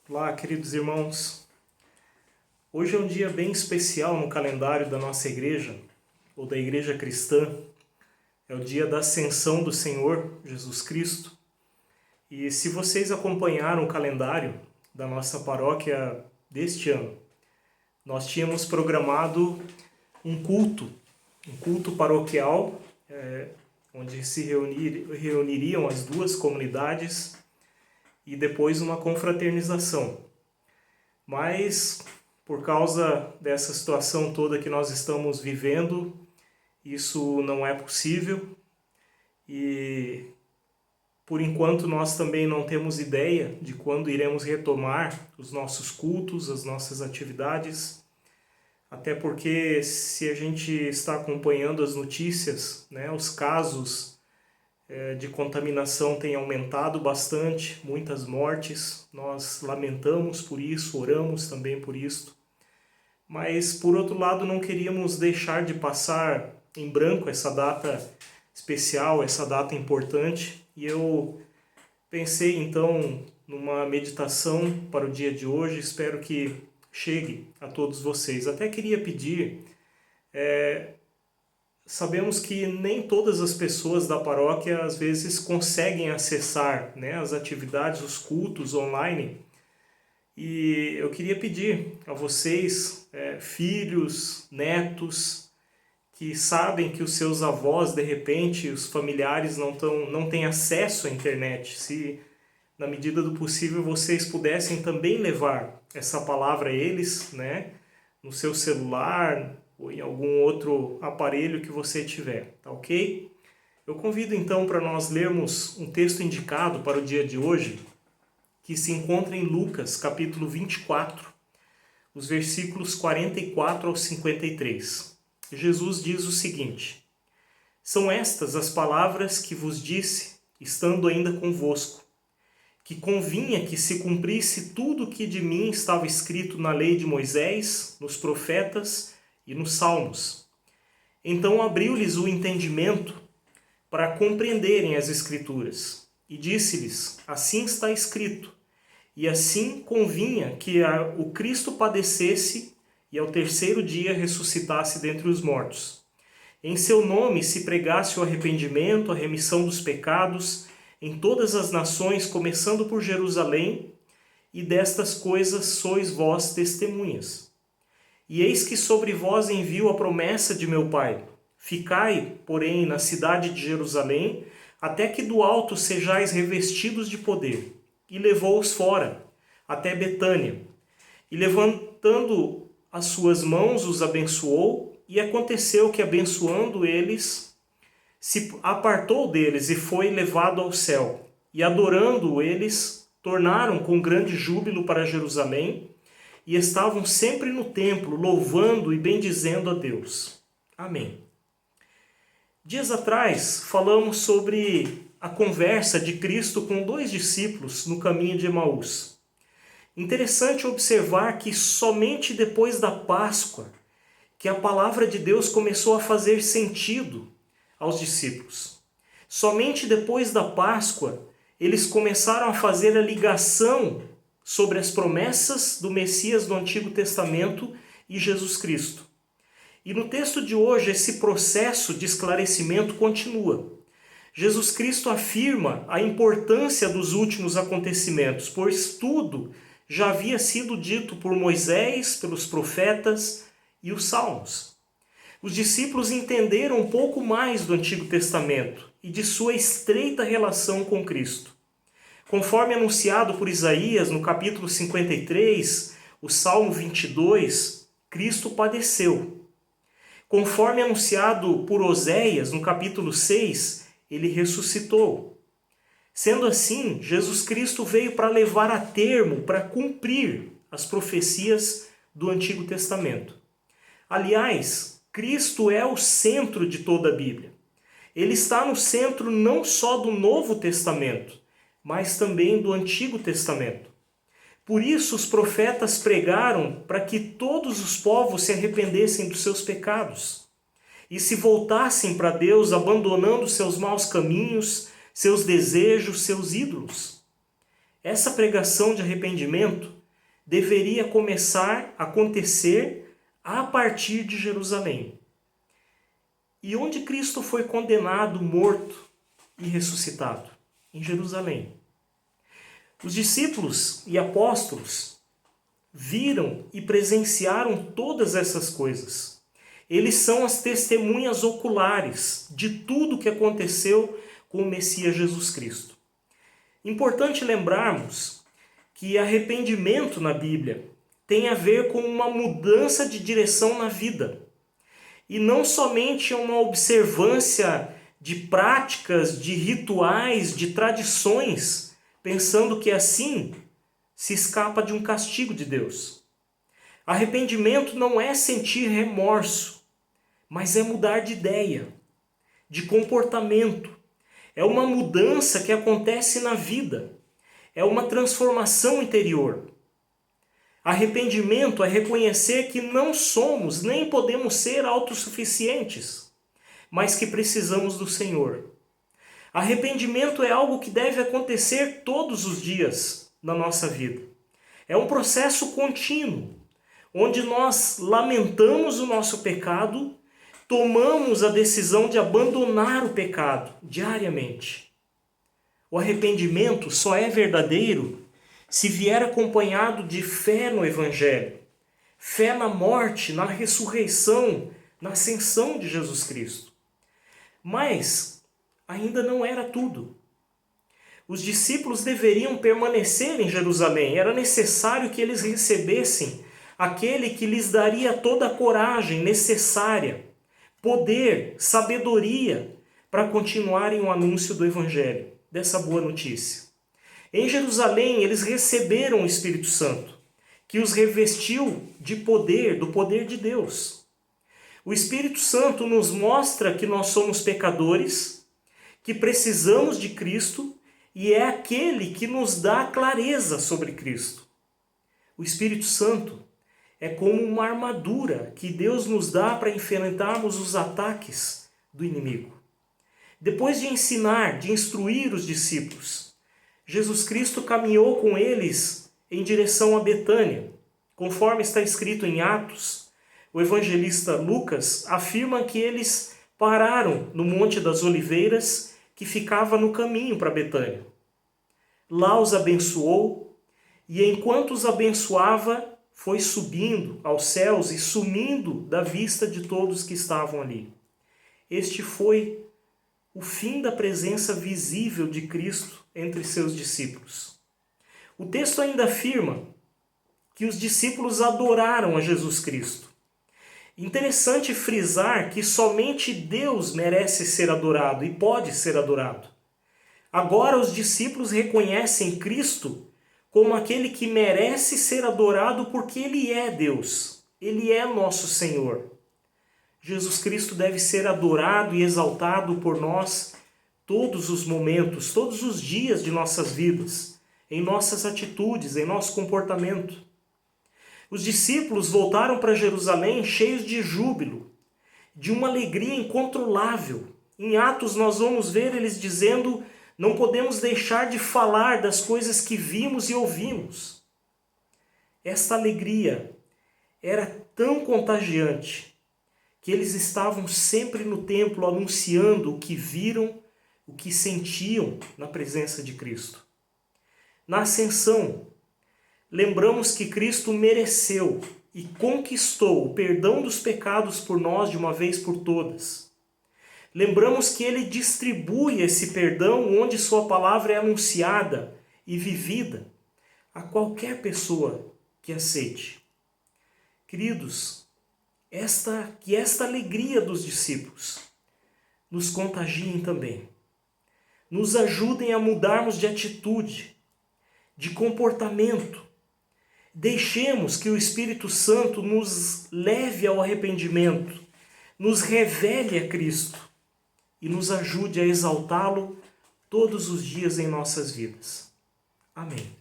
Olá, queridos irmãos. Hoje é um dia bem especial no calendário da nossa igreja, ou da igreja cristã. É o dia da ascensão do Senhor Jesus Cristo. E se vocês acompanharam o calendário da nossa paróquia deste ano, nós tínhamos programado um culto paroquial, onde se reuniriam as duas comunidades e depois uma confraternização. Mas, por causa dessa situação toda que nós estamos vivendo, isso não é possível e, por enquanto, nós também não temos ideia de quando iremos retomar os nossos cultos, as nossas atividades, até porque se a gente está acompanhando as notícias, os casos de contaminação têm aumentado bastante, muitas mortes, nós lamentamos por isso, oramos também por isso. Mas, por outro lado, não queríamos deixar de passar em branco essa data especial, essa data importante. E eu pensei, então, numa meditação para o dia de hoje, espero que chegue a todos vocês. Até queria pedir... Sabemos que nem todas as pessoas da paróquia às vezes conseguem acessar as atividades, os cultos online. E eu queria pedir a vocês, filhos, netos, que sabem que os seus avós, de repente, os familiares não têm acesso à internet. Se, na medida do possível, vocês pudessem também levar essa palavra a eles, no seu celular, ou em algum outro aparelho que você tiver, tá ok? Eu convido então para nós lermos um texto indicado para o dia de hoje, que se encontra em Lucas, capítulo 24, os versículos 44 ao 53. Jesus diz o seguinte: São estas as palavras que vos disse, estando ainda convosco, que convinha que se cumprisse tudo o que de mim estava escrito na lei de Moisés, nos profetas e nos Salmos. Então abriu-lhes o entendimento para compreenderem as Escrituras. E disse-lhes, assim está escrito, e assim convinha que o Cristo padecesse e ao terceiro dia ressuscitasse dentre os mortos. Em seu nome se pregasse o arrependimento, a remissão dos pecados, em todas as nações, começando por Jerusalém, e destas coisas sois vós testemunhas. E eis que sobre vós envio a promessa de meu Pai. Ficai, porém, na cidade de Jerusalém, até que do alto sejais revestidos de poder. E levou-os fora, até Betânia. E levantando as suas mãos, os abençoou, e aconteceu que, abençoando eles, se apartou deles e foi levado ao céu. E adorando eles, tornaram com grande júbilo para Jerusalém, e estavam sempre no templo, louvando e bendizendo a Deus. Amém. Dias atrás, falamos sobre a conversa de Cristo com dois discípulos no caminho de Emaús. Interessante observar que somente depois da Páscoa que a palavra de Deus começou a fazer sentido aos discípulos. Somente depois da Páscoa, eles começaram a fazer a ligação sobre as promessas do Messias do Antigo Testamento e Jesus Cristo. E no texto de hoje, esse processo de esclarecimento continua. Jesus Cristo afirma a importância dos últimos acontecimentos, pois tudo já havia sido dito por Moisés, pelos profetas e os Salmos. Os discípulos entenderam um pouco mais do Antigo Testamento e de sua estreita relação com Cristo. Conforme anunciado por Isaías no capítulo 53, o Salmo 22, Cristo padeceu. Conforme anunciado por Oséias no capítulo 6, ele ressuscitou. Sendo assim, Jesus Cristo veio para levar a termo, para cumprir as profecias do Antigo Testamento. Aliás, Cristo é o centro de toda a Bíblia. Ele está no centro não só do Novo Testamento, mas também do Antigo Testamento. Por isso os profetas pregaram para que todos os povos se arrependessem dos seus pecados e se voltassem para Deus, abandonando seus maus caminhos, seus desejos, seus ídolos. essa pregação de arrependimento deveria começar a acontecer a partir de Jerusalém. E onde Cristo foi condenado, morto e ressuscitado? Em Jerusalém. Os discípulos e apóstolos viram e presenciaram todas essas coisas. Eles são as testemunhas oculares de tudo que aconteceu com o Messias Jesus Cristo. Importante lembrarmos que arrependimento na Bíblia tem a ver com uma mudança de direção na vida. E não somente uma observância de práticas, de rituais, de tradições, pensando que assim se escapa de um castigo de Deus. Arrependimento não é sentir remorso, mas é mudar de ideia, de comportamento. É uma mudança que acontece na vida. É uma transformação interior. Arrependimento é reconhecer que não somos nem podemos ser autossuficientes, mas que precisamos do Senhor. Arrependimento é algo que deve acontecer todos os dias na nossa vida. É um processo contínuo, onde nós lamentamos o nosso pecado, tomamos a decisão de abandonar o pecado diariamente. O arrependimento só é verdadeiro se vier acompanhado de fé no Evangelho, fé na morte, na ressurreição, na ascensão de Jesus Cristo. Mas ainda não era tudo. Os discípulos deveriam permanecer em Jerusalém. Era necessário que eles recebessem aquele que lhes daria toda a coragem necessária, poder, sabedoria para continuarem o anúncio do Evangelho, dessa boa notícia. Em Jerusalém, eles receberam o Espírito Santo, que os revestiu de poder, do poder de Deus. O Espírito Santo nos mostra que nós somos pecadores, que precisamos de Cristo, e é aquele que nos dá clareza sobre Cristo. O Espírito Santo é como uma armadura que Deus nos dá para enfrentarmos os ataques do inimigo. Depois de ensinar, de instruir os discípulos, Jesus Cristo caminhou com eles em direção a Betânia. Conforme está escrito em Atos, o evangelista Lucas afirma que eles pararam no Monte das Oliveiras, que ficava no caminho para Betânia. Lá os abençoou, e enquanto os abençoava, foi subindo aos céus e sumindo da vista de todos que estavam ali. Este foi o fim da presença visível de Cristo entre seus discípulos. O texto ainda afirma que os discípulos adoraram a Jesus Cristo. Interessante frisar que somente Deus merece ser adorado e pode ser adorado. Agora os discípulos reconhecem Cristo como aquele que merece ser adorado porque Ele é Deus, Ele é nosso Senhor. Jesus Cristo deve ser adorado e exaltado por nós todos os momentos, todos os dias de nossas vidas, em nossas atitudes, em nosso comportamento. Os discípulos voltaram para Jerusalém cheios de júbilo, de uma alegria incontrolável. Em Atos nós vamos ver eles dizendo: não podemos deixar de falar das coisas que vimos e ouvimos. Esta alegria era tão contagiante que eles estavam sempre no templo anunciando o que viram, o que sentiam na presença de Cristo. Na ascensão, lembramos que Cristo mereceu e conquistou o perdão dos pecados por nós de uma vez por todas. Lembramos que Ele distribui esse perdão onde Sua palavra é anunciada e vivida a qualquer pessoa que aceite. Queridos, que esta alegria dos discípulos nos contagiem também. Nos ajudem a mudarmos de atitude, de comportamento. Deixemos que o Espírito Santo nos leve ao arrependimento, nos revele a Cristo e nos ajude a exaltá-lo todos os dias em nossas vidas. Amém.